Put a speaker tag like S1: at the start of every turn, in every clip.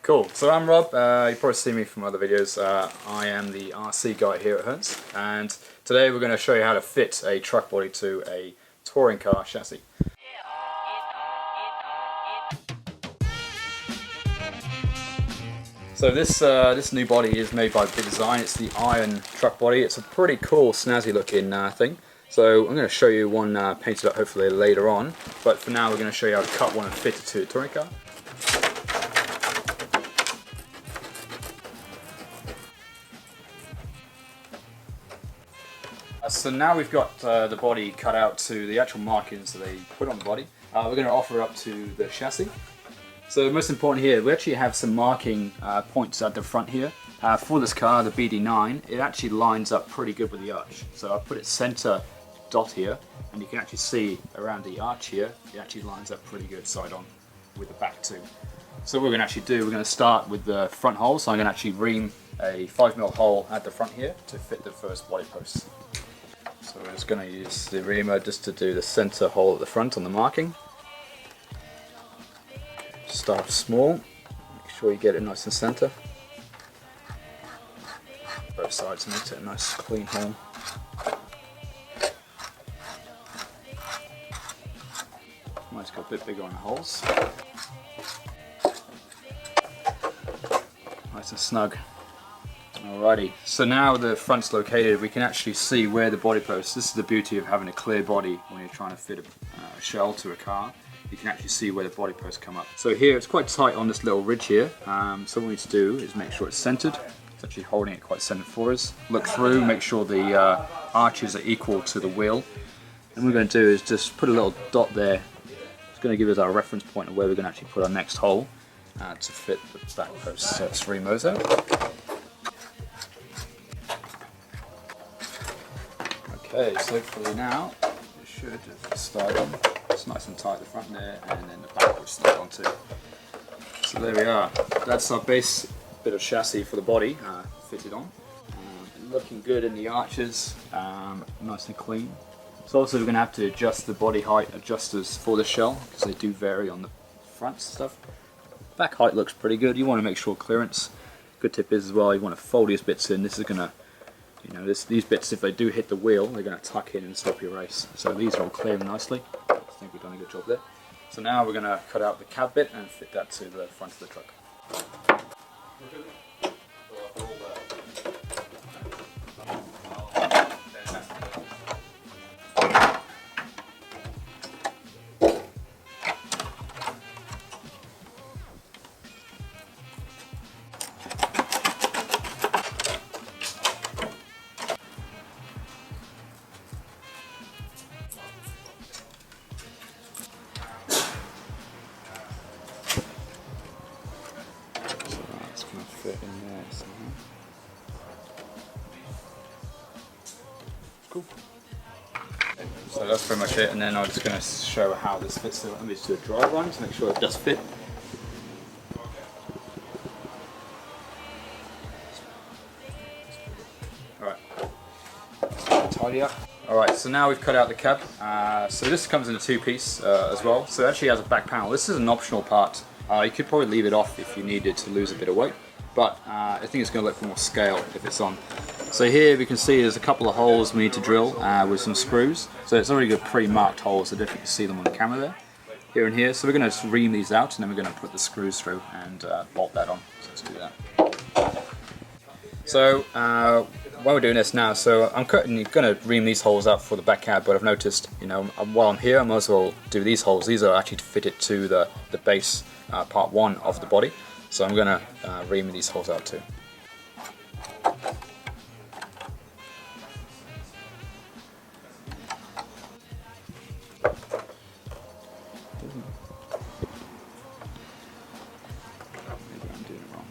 S1: Cool, so I'm Rob, you've probably seen me from other videos. I am the RC guy here at Hertz, and today we're going to show you how to fit a truck body to a touring car chassis. So this new body is made by BittyDesign. It's the iron truck body. It's a pretty cool, snazzy looking thing. So I'm going to show you one painted up hopefully later on, but for now we're going to show you how to cut one and fit it to a touring car. So now we've got the body cut out to the actual markings that they put on the body. We're going to offer up to the chassis. So most important here, we actually have some marking points at the front here. For this car, the BD9, it actually lines up pretty good with the arch. So I put its center dot here, and you can actually see around the arch here, it actually lines up pretty good side on with the back too. So what we're going to actually do, we're going to start with the front hole. So I'm going to actually ream a 5mm hole at the front here to fit the first body post. So we're just going to use the reamer just to do the center hole at the front on the marking. Start small, make sure you get it nice and center. Both sides makes it a nice clean hole. Might go a bit bigger on the holes. Nice and snug. Alrighty, so now the front's located, we can actually see where the body post. This is the beauty of having a clear body when you're trying to fit a shell to a car. You can actually see where the body posts come up. So here it's quite tight on this little ridge here. So what we need to do is make sure it's centered. It's actually holding it quite centered for us. Look through, make sure the arches are equal to the wheel. And what we're going to do is just put a little dot there. It's going to give us our reference point of where we're going to actually put our next hole to fit the back post. So let's ream those out. Okay, so hopefully now it should start on. It's nice and tight at the front there, and then the back will snap on too. So there we are. That's our base bit of chassis for the body fitted on. Looking good in the arches, nice and clean. So also we're going to have to adjust the body height adjusters for the shell because they do vary on the front stuff. Back height looks pretty good. You want to make sure clearance. Good tip is as well, you want to fold these bits in. This is going to, you know, these bits, if they do hit the wheel, they're going to tuck in and stop your race. So these are all clearing nicely. I think we've done a good job there. So now we're going to cut out the cab bit and fit that to the front of the truck. Fit in there somehow. Cool. So that's pretty much it, and then I'm just going to show how this fits. So let me just do a dry run to make sure it does fit. Alright, tidy up. Alright, so now we've cut out the cab. So this comes in a two-piece as well. So it actually has a back panel. This is an optional part. You could probably leave it off if you needed to lose a bit of weight. But I think it's going to look more scale if it's on. So here we can see there's a couple of holes we need to drill with some screws. So it's already got pre-marked holes, so if you can see them on the camera there. Here and here. So we're going to ream these out and then we're going to put the screws through and bolt that on. So let's do that. So while we're doing this now, so I'm going to ream these holes out for the back cab, but I've noticed, you know, while I'm here I might as well do these holes. These are actually to fit it to the base part one of the body. So I'm going to ream these holes out too. Maybe I'm doing it wrong.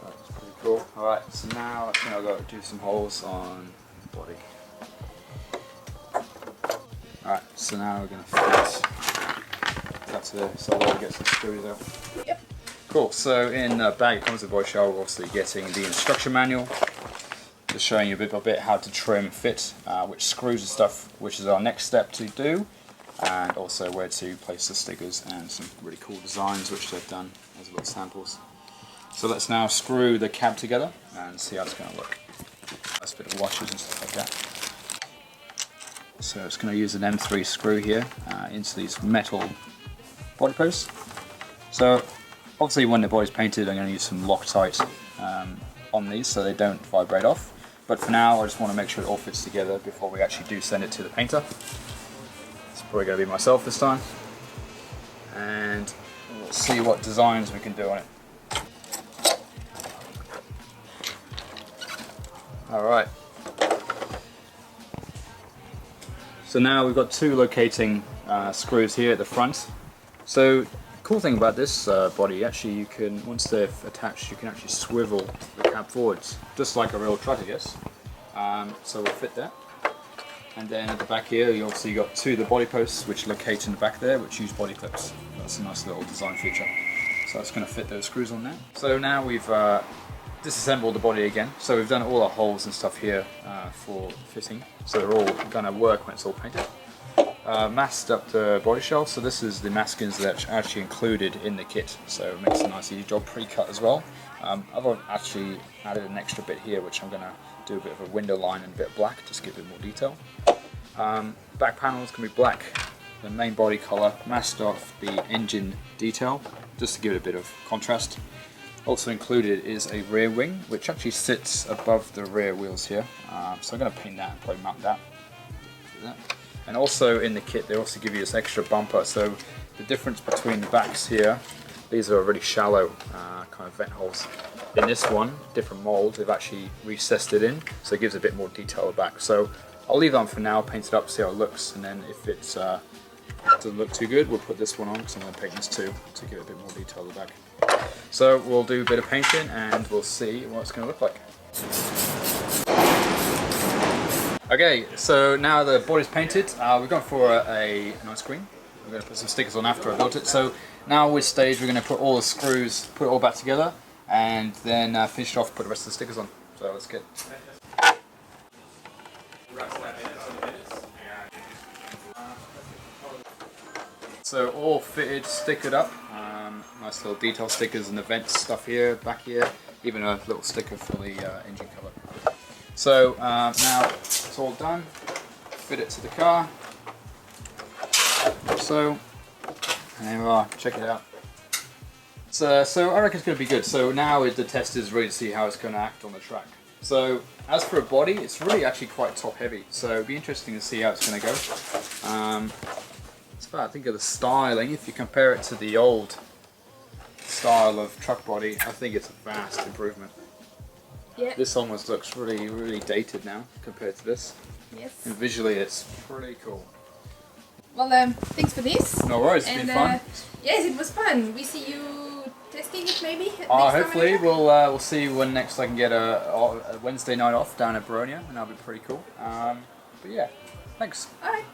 S1: That's pretty cool. Alright, so now I think I'll go do some holes on the body. Alright, so now we're going to fit. That's it, so I'll get some screws out. Yep. Cool, so in the bag it comes with a voice shell. We're obviously getting the instruction manual, just showing you bit by bit how to trim and fit, which screws and stuff, which is our next step to do. and also where to place the stickers and some really cool designs which they've done as little samples. So let's now screw the cab together and see how it's going to look. That's a bit of washers and stuff like that. So it's going to use an M3 screw here into these metal body posts. So obviously when the body's painted I'm going to use some Loctite on these so they don't vibrate off. But for now I just want to make sure it all fits together before we actually do send it to the painter. It's probably going to be myself this time. And we'll see what designs we can do on it. Alright. So now we've got two locating screws here at the front. So the cool thing about this body, actually you can, once they're attached, you can actually swivel the cab forwards, just like a real truck I guess. So we'll fit that. And then at the back here you obviously got two of the body posts which locate in the back there, which use body clips. That's a nice little design feature. So it's going to fit those screws on there. So now we've disassembled the body again. So we've done all the holes and stuff here for fitting. So they're all going to work when it's all painted. Masked up the body shell. So this is the maskings that are actually included in the kit. So it makes a nice easy job, pre-cut as well. I've actually added an extra bit here which I'm going to do a bit of a window line and a bit of black, just to give it a bit more detail. Back panels can be black. The main body colour, masked off the engine detail, just to give it a bit of contrast. Also included is a rear wing, which actually sits above the rear wheels here. So I'm going to paint that and probably mount that. And also in the kit they also give you this extra bumper. So the difference between the backs here, these are really shallow kind of vent holes. In this one, different mould, they've actually recessed it in, so it gives a bit more detail at the back. So I'll leave that on for now, paint it up, see how it looks, and then if it doesn't look too good, we'll put this one on, because I'm going to paint this too, to give it a bit more detail at the back. So we'll do a bit of painting and we'll see what it's going to look like. Okay, so now the body's painted, we've gone for a nice green. We're going to put some stickers on after I built it. So now with stage we're going to put all the screws, put it all back together, and then finish it off, put the rest of the stickers on. So let's get. So all fitted, stickered up. Nice little detail stickers and the vent stuff here, back here, even a little sticker for the engine cover. So now it's all done. Fit it to the car. So, and there we are. Check it out. So I reckon it's going to be good. So now the test is really to see how it's going to act on the track. So as for a body, it's really actually quite top heavy. So it'll be interesting to see how it's going to go. It's about, I think, of the styling. If you compare it to the old style of truck body, I think it's a vast improvement.
S2: Yeah.
S1: This almost looks really, really dated now compared to this.
S2: Yes.
S1: And visually, it's pretty cool.
S2: Well, thanks for this.
S1: No worries, it's been fun.
S2: Yes, it was fun. We see you testing it maybe.
S1: Hopefully, we'll see when next I can get a Wednesday night off down at Baronia, and that'll be pretty cool. But yeah, thanks.
S2: All right.